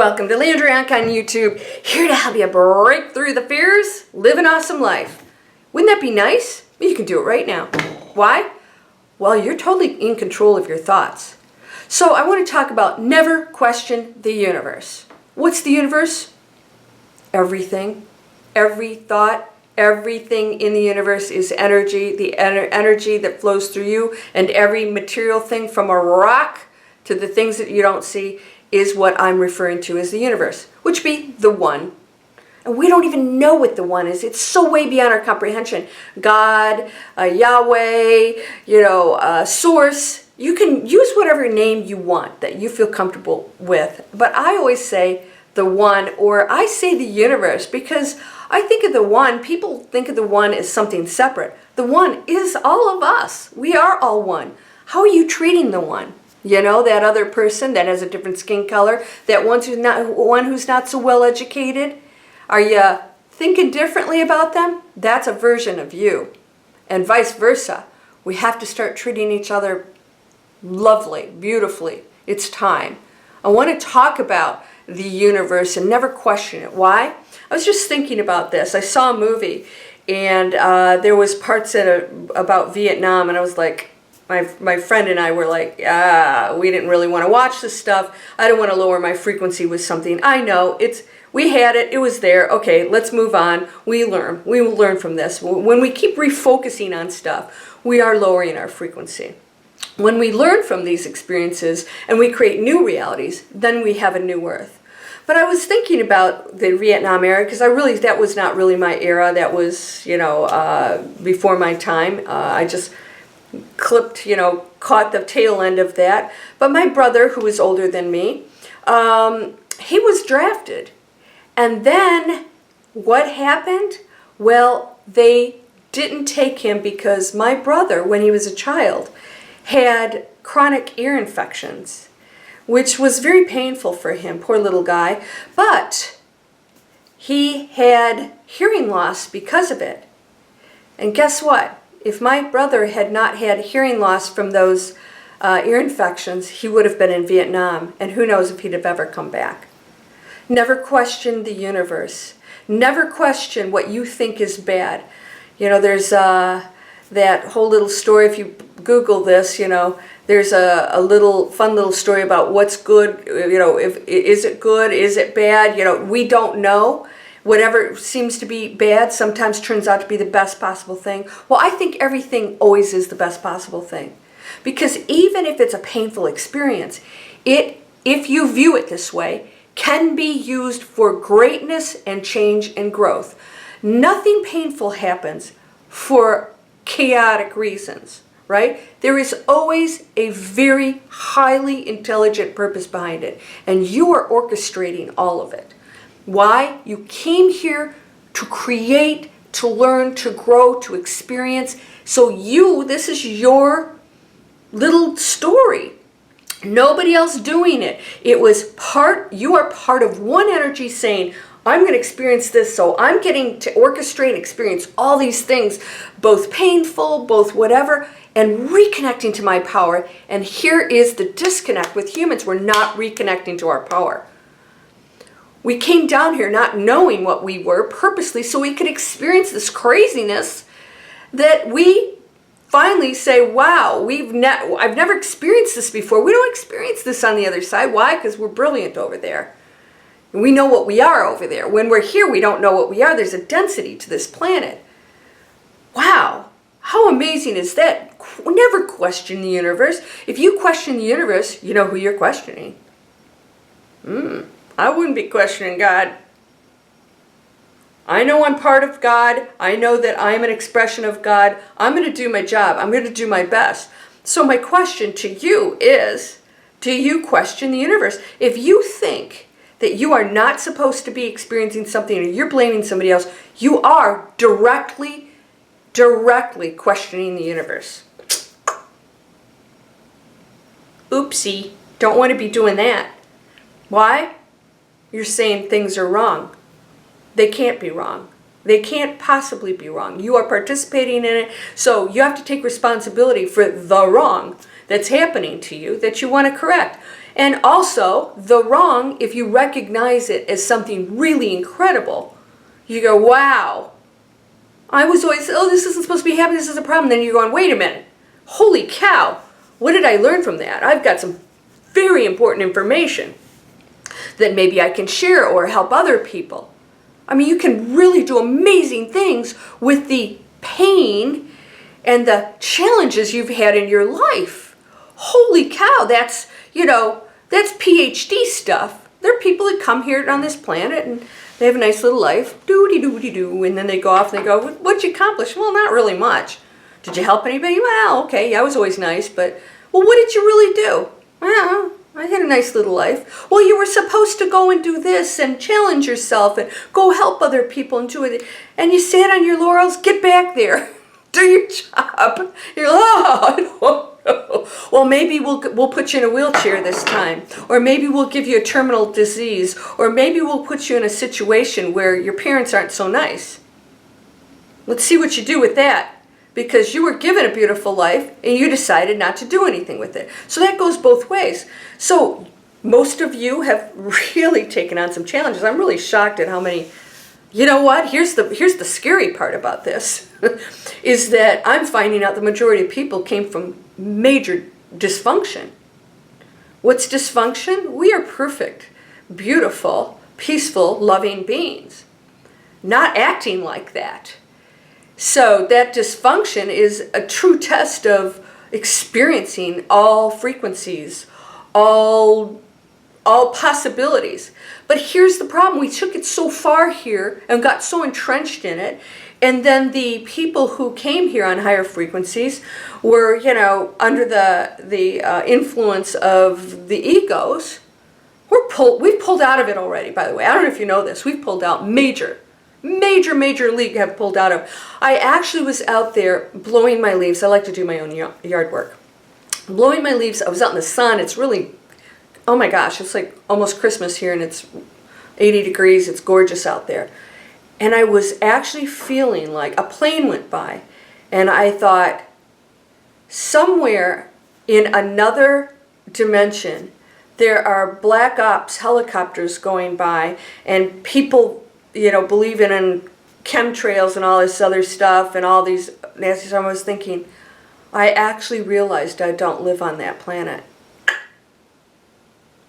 Welcome to Landria Onkka on YouTube, here to help you break through the fears, live an awesome life. Wouldn't that be nice? You can do it right now. Why? Well, you're totally in control of your thoughts. So I want to talk about never question the universe. What's the universe? Everything. Every thought, everything in the universe is energy, the energy that flows through you, and every material thing from a rock to the things that you don't see is what I'm referring to as the universe, which be the one. And we don't even know what the one is. It's so way beyond our comprehension. God, Yahweh, source. You can use whatever name you want that you feel comfortable with. But I always say the one, or I say the universe, because I think of the one, people think of the one as something separate. The one is all of us. We are all one. How are you treating the one? You know, that other person that has a different skin color, that one who's not so well educated? Are you thinking differently about them? That's a version of you. And vice versa. We have to start treating each other lovely, beautifully. It's time. I want to talk about the universe and never question it. Why? I was just thinking about this. I saw a movie and there was parts in it about Vietnam, and I was like, my friend and I were like, we didn't really want to watch this stuff. I don't want to lower my frequency with something. I know, we had it, it was there. Okay, let's move on. We will learn from this. When we keep refocusing on stuff, we are lowering our frequency. When we learn from these experiences and we create new realities, then we have a new earth. But I was thinking about the Vietnam era, because that was not really my era. That was, before my time. I just caught the tail end of that. But my brother, who was older than me, he was drafted. And then what happened? Well, they didn't take him because my brother, when he was a child, had chronic ear infections, which was very painful for him, poor little guy. But he had hearing loss because of it. And guess what? If my brother had not had hearing loss from those ear infections, he would have been in Vietnam, and who knows if he'd have ever come back. Never question the universe. Never question what you think is bad. There's that whole little story, if you Google this, there's a fun little story about what's good, is it good, is it bad, we don't know. Whatever seems to be bad sometimes turns out to be the best possible thing. Well, I think everything always is the best possible thing. Because even if it's a painful experience, if you view it this way, can be used for greatness and change and growth. Nothing painful happens for chaotic reasons, right? There is always a very highly intelligent purpose behind it, and you are orchestrating all of it. Why? You came here to create, to learn, to grow, to experience. So this is your little story. Nobody else doing it. You are part of one energy saying, I'm going to experience this, so I'm getting to orchestrate and experience all these things, both painful, both whatever, and reconnecting to my power. And here is the disconnect with humans. We're not reconnecting to our power. We came down here not knowing what we were purposely so we could experience this craziness that we finally say, wow, I've never experienced this before. We don't experience this on the other side. Why? Because we're brilliant over there. We know what we are over there. When we're here, we don't know what we are. There's a density to this planet. Wow. How amazing is that? Never question the universe. If you question the universe, you know who you're questioning. I wouldn't be questioning God. I know I'm part of God. I know that I'm an expression of God. I'm going to do my job. I'm going to do my best. So my question to you is, do you question the universe? If you think that you are not supposed to be experiencing something or you're blaming somebody else, you are directly questioning the universe. Oopsie. Don't want to be doing that. Why? You're saying things are wrong. They can't be wrong. They can't possibly be wrong. You are participating in it, so you have to take responsibility for the wrong that's happening to you that you want to correct. And also, the wrong, if you recognize it as something really incredible, you go, wow, I was always, oh, this isn't supposed to be happening, this is a problem. Then you're going, wait a minute, holy cow, what did I learn from that? I've got some very important information that maybe I can share or help other people. I mean, you can really do amazing things with the pain and the challenges you've had in your life. Holy cow, that's, that's PhD stuff. There are people that come here on this planet and they have a nice little life, doo-dee-doo-dee-doo, and then they go off and they go, what'd you accomplish? Well, not really much. Did you help anybody? Well, okay, I was always nice, but, well, what did you really do? Well, I had a nice little life. Well, you were supposed to go and do this and challenge yourself and go help other people and do it. And you sat on your laurels, get back there. Do your job. You're like, oh, I don't know. Well, maybe we'll put you in a wheelchair this time. Or maybe we'll give you a terminal disease. Or maybe we'll put you in a situation where your parents aren't so nice. Let's see what you do with that. Because you were given a beautiful life and you decided not to do anything with it. So that goes both ways. So most of you have really taken on some challenges. I'm really shocked at how many. You know what? Here's the scary part about this, is that I'm finding out the majority of people came from major dysfunction. What's dysfunction? We are perfect, beautiful, peaceful, loving beings, not acting like that. So that dysfunction is a true test of experiencing all frequencies, all possibilities. But here's the problem. We took it so far here and got so entrenched in it. And then the people who came here on higher frequencies were, under the influence of the egos. We've pulled out of it already, by the way. I don't know if you know this. We've pulled out major league have pulled out of. I actually was out there blowing my leaves. I like to do my own yard work. Blowing my leaves. I was out in the sun. It's really, oh my gosh, it's like almost Christmas here and it's 80 degrees. It's gorgeous out there. And I was actually feeling like a plane went by. And I thought, somewhere in another dimension, there are black ops helicopters going by and people, believing in chemtrails and all this other stuff and all these nasty stuff. I was thinking, I actually realized I don't live on that planet.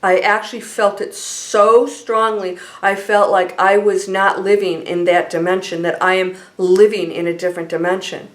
I actually felt it so strongly. I felt like I was not living in that dimension, that I am living in a different dimension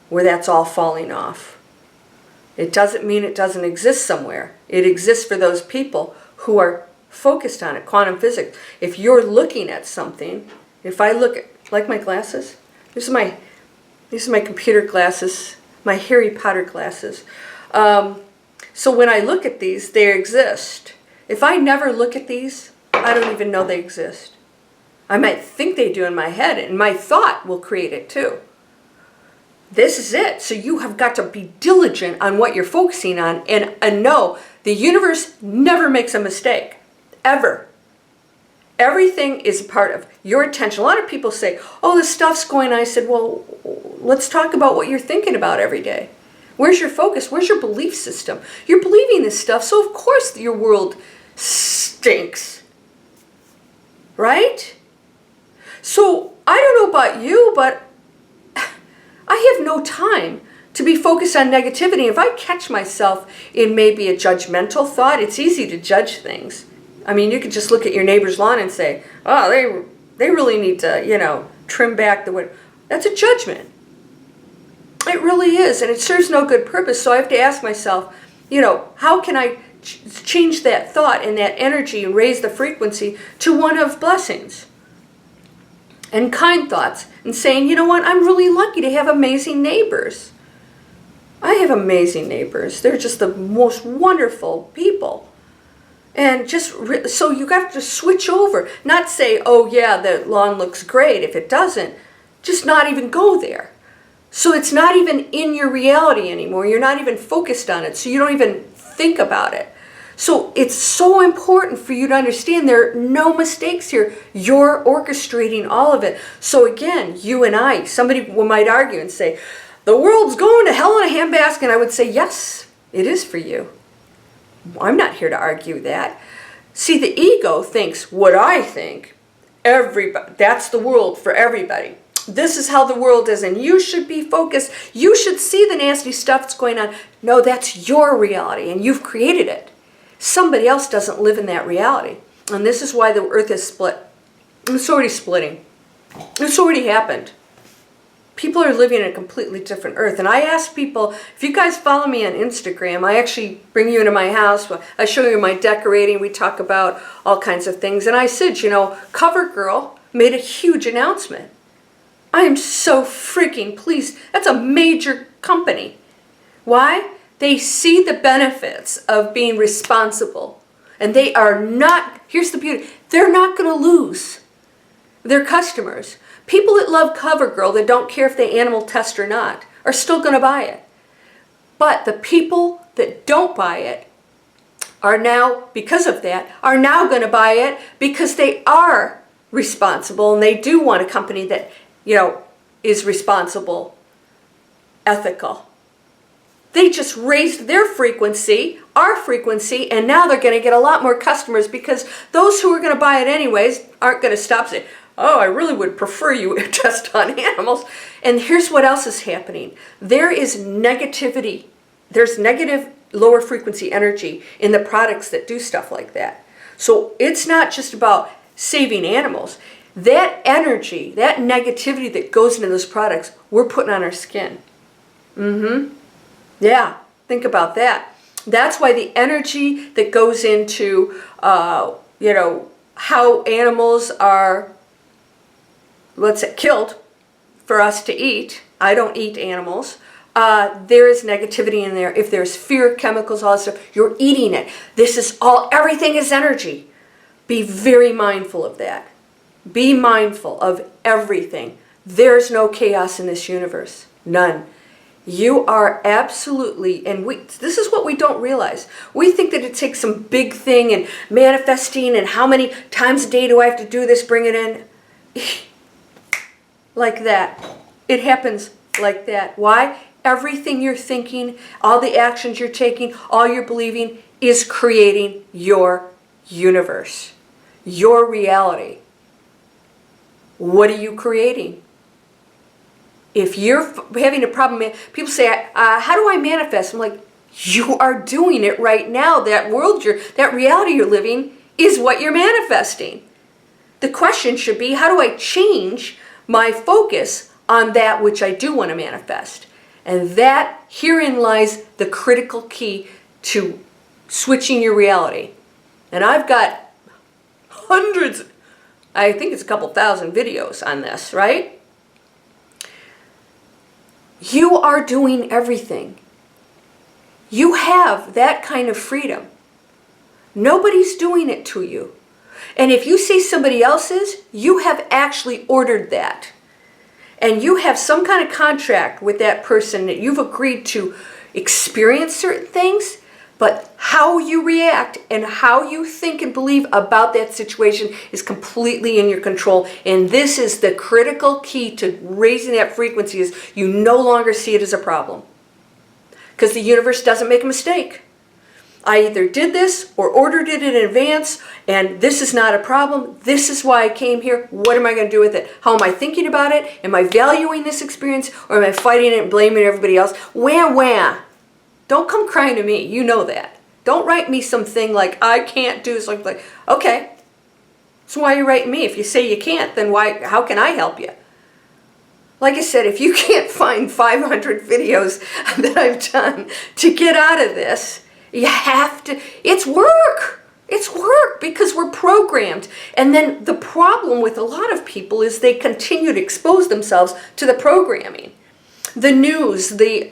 where that's all falling off. It doesn't mean it doesn't exist somewhere. It exists for those people who are focused on it. Quantum physics. If you're looking at something, if I look at, like my glasses, these are my computer glasses, my Harry Potter glasses. So when I look at these, they exist. If I never look at these, I don't even know they exist. I might think they do in my head, and my thought will create it too. This is it. So you have got to be diligent on what you're focusing on and know the universe never makes a mistake. Ever. Everything is a part of your attention. A lot of people say, oh, this stuff's going on. I said, well, let's talk about what you're thinking about every day. Where's your focus? Where's your belief system? You're believing this stuff, so of course your world stinks. Right? So I don't know about you, but I have no time to be focused on negativity. If I catch myself in maybe a judgmental thought, it's easy to judge things. I mean, you could just look at your neighbor's lawn and say, oh, they really need to, trim back the wood. That's a judgment. It really is, and it serves no good purpose. So I have to ask myself, how can I change that thought and that energy and raise the frequency to one of blessings and kind thoughts and saying, you know what, I'm really lucky to have amazing neighbors. I have amazing neighbors. They're just the most wonderful people. And so you have to switch over, not say, oh yeah, the lawn looks great. If it doesn't, just not even go there. So it's not even in your reality anymore. You're not even focused on it. So you don't even think about it. So it's so important for you to understand there are no mistakes here. You're orchestrating all of it. So again, you and I, somebody might argue and say, the world's going to hell in a handbasket. And I would say, yes, it is for you. I'm not here to argue that. See, the ego thinks what I think. Everybody, that's the world for everybody. This is how the world is, and you should be focused. You should see the nasty stuff that's going on. No, that's your reality, and you've created it. Somebody else doesn't live in that reality. And this is why the earth is split. It's already splitting. It's already happened. People are living in a completely different earth. And I ask people, if you guys follow me on Instagram, I actually bring you into my house. I show you my decorating. We talk about all kinds of things. And I said, you know, CoverGirl made a huge announcement. I am so freaking pleased. That's a major company. Why? They see the benefits of being responsible. And they are not, here's the beauty, they're not going to lose their customers. People that love CoverGirl, that don't care if they animal test or not, are still going to buy it. But the people that don't buy it are now, because of that, are now going to buy it because they are responsible and they do want a company that, you know, is responsible, ethical. They just raised their frequency, our frequency, and now they're going to get a lot more customers because those who are going to buy it anyways aren't going to stop saying, oh, I really would prefer you test on animals. And here's what else is happening. There is negativity. There's negative lower frequency energy in the products that do stuff like that. So it's not just about saving animals. That energy, that negativity that goes into those products, we're putting on our skin. Yeah, think about that. That's why the energy that goes into, you know, how animals are, let's say, killed for us to eat. I don't eat animals. There is negativity in there. If there's fear, chemicals, all that stuff, you're eating it. This is all, everything is energy. Be very mindful of that. Be mindful of everything. There's no chaos in this universe. None. You are absolutely, and this is what we don't realize. We think that it takes some big thing and manifesting and how many times a day do I have to do this, bring it in. Like that. It happens like that. Why? Everything you're thinking, all the actions you're taking, all you're believing is creating your universe, your reality. What are you creating? If you're having a problem, people say, how do I manifest? I'm like, you are doing it right now. That world, that reality you're living is what you're manifesting. The question should be, how do I change my focus on that which I do want to manifest? And that, herein lies the critical key to switching your reality. And I've got hundreds, I think it's a couple thousand videos on this, right? You are doing everything. You have that kind of freedom. Nobody's doing it to you. And if you see somebody else's, you have actually ordered that. And you have some kind of contract with that person that you've agreed to experience certain things, but how you react and how you think and believe about that situation is completely in your control. And this is the critical key to raising that frequency, is you no longer see it as a problem. Because the universe doesn't make a mistake. I either did this or ordered it in advance, and this is not a problem. This is why I came here. What am I going to do with it? How am I thinking about it? Am I valuing this experience, or am I fighting it and blaming everybody else? Wah, wah. Don't come crying to me. You know that. Don't write me something like, I can't do this. Like, okay. So why are you writing me? If you say you can't, then how can I help you? Like I said, if you can't find 500 videos that I've done to get out of this, you have to, it's work. It's work because we're programmed. And then the problem with a lot of people is they continue to expose themselves to the programming. The news, the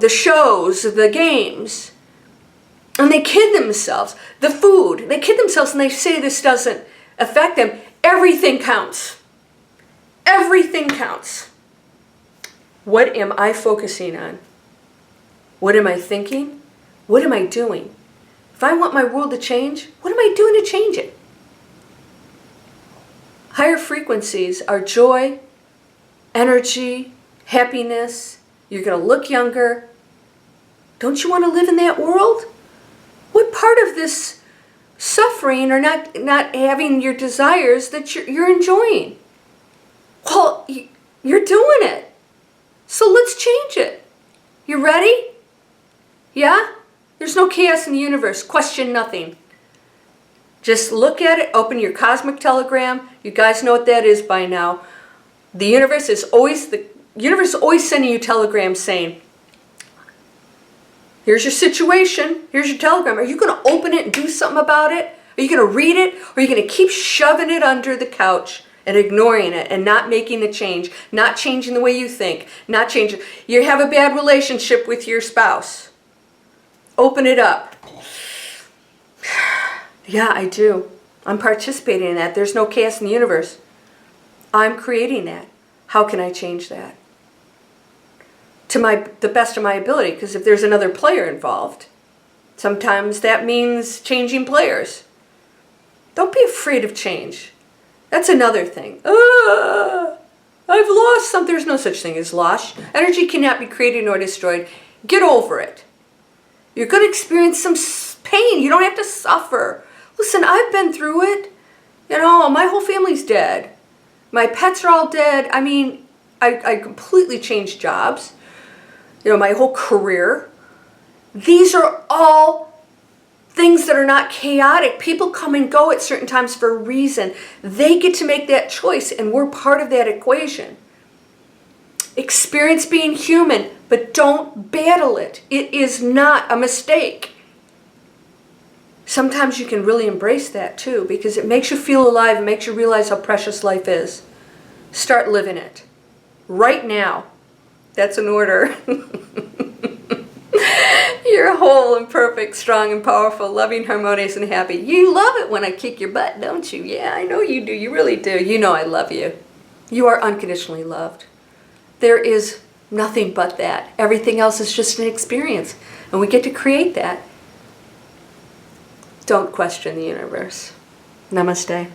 shows, the games. And they kid themselves. The food, they kid themselves and they say this doesn't affect them. Everything counts. Everything counts. What am I focusing on? What am I thinking? what am I doing? If I want my world to change, what am I doing to change it? Higher frequencies are joy, energy, happiness. You're going to look younger. Don't you want to live in that world? What part of this suffering or not having your desires that you're enjoying? Well, you're doing it. So let's change it. You ready? Yeah? There's no chaos in the universe. Question nothing. Just look at it. Open your cosmic telegram. You guys know what that is by now. The universe is always sending you telegrams saying, here's your situation. Here's your telegram. Are you going to open it and do something about it? Are you going to read it? Or are you going to keep shoving it under the couch and ignoring it and not making a change, not changing the way you think, not changing? You have a bad relationship with your spouse. Open it up. Yeah, I do. I'm participating in that. There's no chaos in the universe. I'm creating that. How can I change that? To the best of my ability, because if there's another player involved, sometimes that means changing players. Don't be afraid of change. That's another thing. I've lost something. There's no such thing as loss. Energy cannot be created nor destroyed. Get over it. You're going to experience some pain. You don't have to suffer. Listen, I've been through it. You know, my whole family's dead. My pets are all dead. I mean, I completely changed jobs. You know, my whole career. These are all things that are not chaotic. People come and go at certain times for a reason. They get to make that choice, and we're part of that equation. Experience being human, but don't battle it. It is not a mistake. Sometimes you can really embrace that too, because it makes you feel alive and makes you realize how precious life is. Start living it. Right now. That's an order. You're whole and perfect, strong and powerful, loving, harmonious, and happy. You love it when I kick your butt, don't you? Yeah, I know you do. You really do. You know I love you. You are unconditionally loved. There is nothing but that. Everything else is just an experience. And we get to create that. Don't question the universe. Namaste.